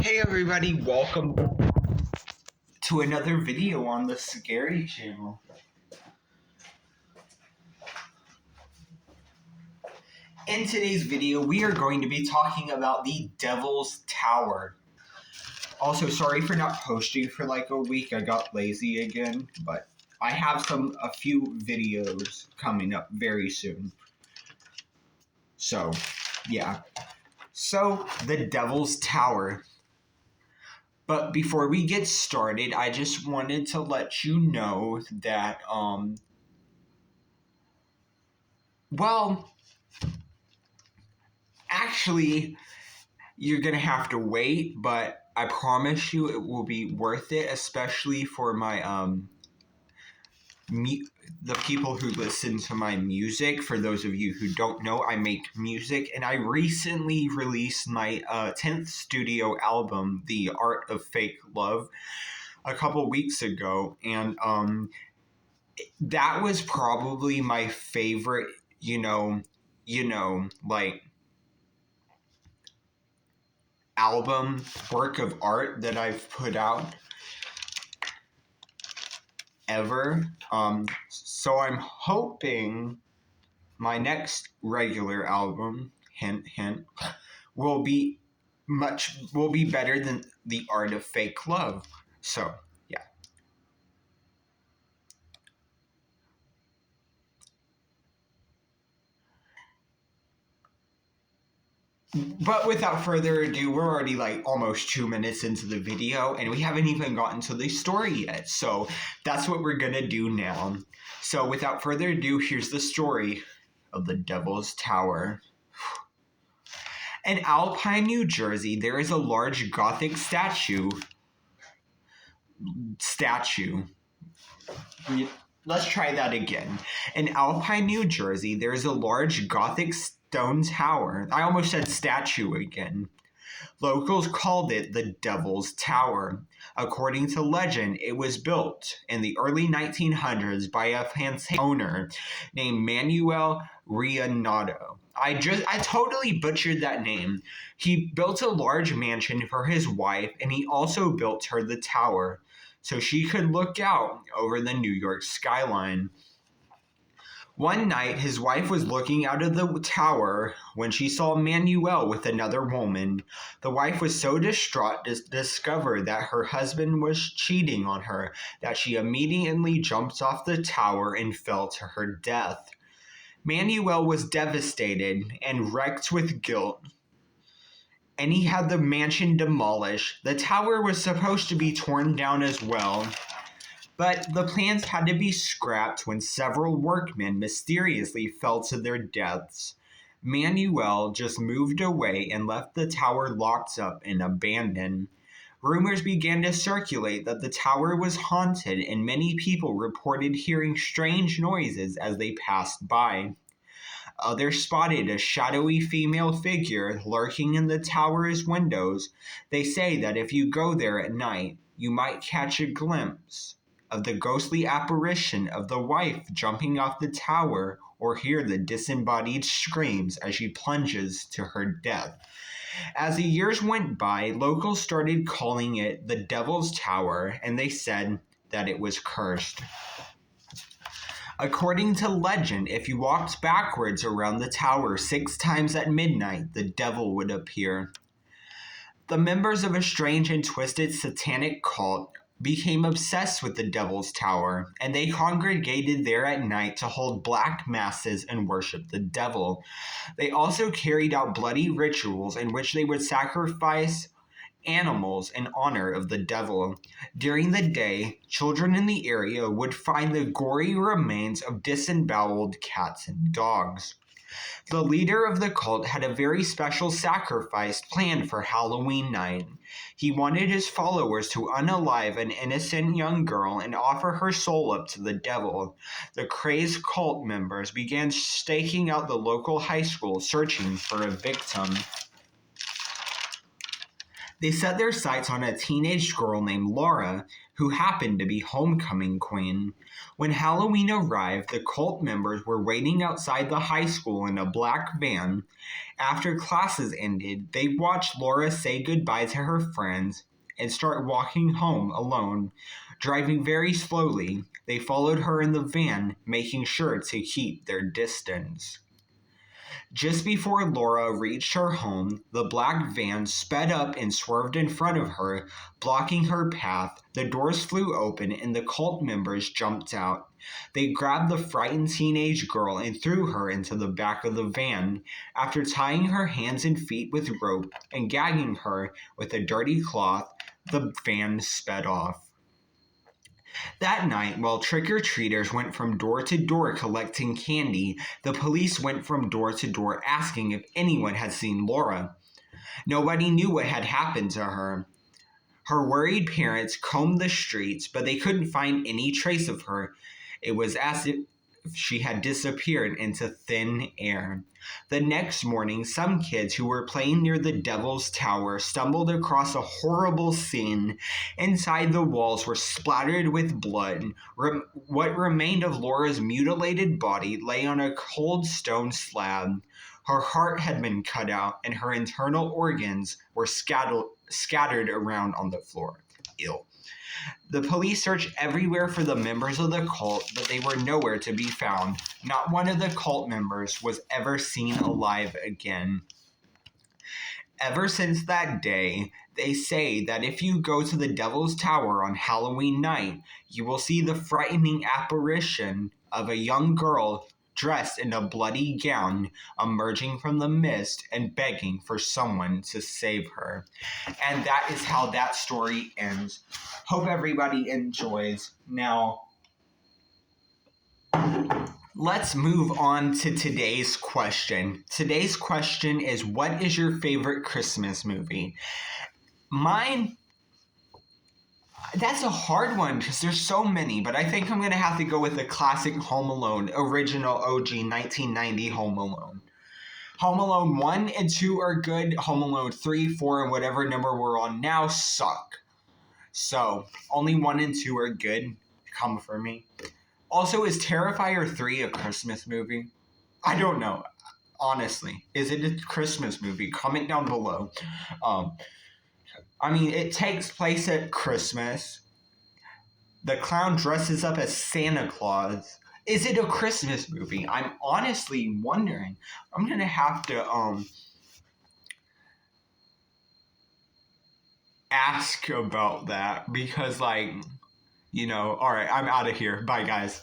Hey everybody, welcome to another video on the Scary Channel. In today's video, we are going to be talking about the Devil's Tower. Also, sorry for not posting for like a week. I got lazy again, but I have a few videos coming up very soon. So, yeah. So, the Devil's Tower. But before we get started, I just wanted to let you know that, actually, you're going to have to wait, but I promise you it will be worth it, especially for my, the people who listen to my music. For those of you who don't know, I make music, and I recently released my 10th studio album, The Art of Fake Love, a couple weeks ago, and that was probably my favorite, like album work of art that I've put out ever. So I'm hoping my next regular album, hint hint, will be better than The Art of Fake Love. So yeah. But without further ado, we're already like almost 2 minutes into the video and we haven't even gotten to the story yet. So that's what we're gonna do now. So without further ado, here's the story of the Devil's Tower. In Alpine, New Jersey, there is a large Gothic statue. Let's try that again. In Alpine, New Jersey, there is a large Gothic stone tower. I almost said statue again. Locals called it the Devil's Tower. According to legend, it was built in the early 1900s by a plantation owner named Manuel Rionado. I totally butchered that name. He built a large mansion for his wife, and he also built her the tower so she could look out over the New York skyline. One night, his wife was looking out of the tower when she saw Manuel with another woman. The wife was so distraught to discover that her husband was cheating on her that she immediately jumped off the tower and fell to her death. Manuel was devastated and wrecked with guilt, and he had the mansion demolished. The tower was supposed to be torn down as well, but the plans had to be scrapped when several workmen mysteriously fell to their deaths. Manuel just moved away and left the tower locked up and abandoned. Rumors began to circulate that the tower was haunted, and many people reported hearing strange noises as they passed by. Others spotted a shadowy female figure lurking in the tower's windows. They say that if you go there at night, you might catch a glimpse of the ghostly apparition of the wife jumping off the tower, or hear the disembodied screams as she plunges to her death. As the years went by, locals started calling it the Devil's Tower, and they said that it was cursed. According to legend, if you walked backwards around the tower 6 times at midnight, the devil would appear. The members of a strange and twisted satanic cult became obsessed with the Devil's Tower, and they congregated there at night to hold black masses and worship the devil. They also carried out bloody rituals in which they would sacrifice animals in honor of the devil. During the day, children in the area would find the gory remains of disemboweled cats and dogs. The leader of the cult had a very special sacrifice planned for Halloween night. He wanted his followers to unalive an innocent young girl and offer her soul up to the devil. The crazed cult members began staking out the local high school, searching for a victim. They set their sights on a teenage girl named Laura, who happened to be homecoming queen. When Halloween arrived, the cult members were waiting outside the high school in a black van. After classes ended, they watched Laura say goodbye to her friends and start walking home alone. Driving very slowly, they followed her in the van, making sure to keep their distance. Just before Laura reached her home, the black van sped up and swerved in front of her, blocking her path. The doors flew open and the cult members jumped out. They grabbed the frightened teenage girl and threw her into the back of the van. After tying her hands and feet with rope and gagging her with a dirty cloth, the van sped off. That night, while trick-or-treaters went from door to door collecting candy, the police went from door to door asking if anyone had seen Laura. Nobody knew what had happened to her. Her worried parents combed the streets, but they couldn't find any trace of her. It was as if she had disappeared into thin air. The next morning, some kids who were playing near the Devil's Tower stumbled across a horrible scene. Inside, the walls were splattered with blood. What remained of Laura's mutilated body lay on a cold stone slab. Her heart had been cut out, and her internal organs were scattered around on the floor. Ew. The police searched everywhere for the members of the cult, but they were nowhere to be found. Not one of the cult members was ever seen alive again. Ever since that day, they say that if you go to the Devil's Tower on Halloween night, you will see the frightening apparition of a young girl dressed in a bloody gown, emerging from the mist and begging for someone to save her. And that is how that story ends. Hope everybody enjoys. Now, let's move on to today's question. Today's question is, what is your favorite Christmas movie? Mine, that's a hard one because there's so many, but I think I'm going to have to go with the classic Home Alone, original OG 1990 Home Alone. Home Alone 1 and 2 are good. Home Alone 3, 4, and whatever number we're on now suck. So, only 1 and 2 are good. Come for me. Also, is Terrifier 3 a Christmas movie? I don't know. Honestly, is it a Christmas movie? Comment down below. I mean, it takes place at Christmas. The clown dresses up as Santa Claus. Is it a Christmas movie? I'm honestly wondering. I'm gonna have to ask about that because, like, you know, all right, I'm out of here. Bye, guys.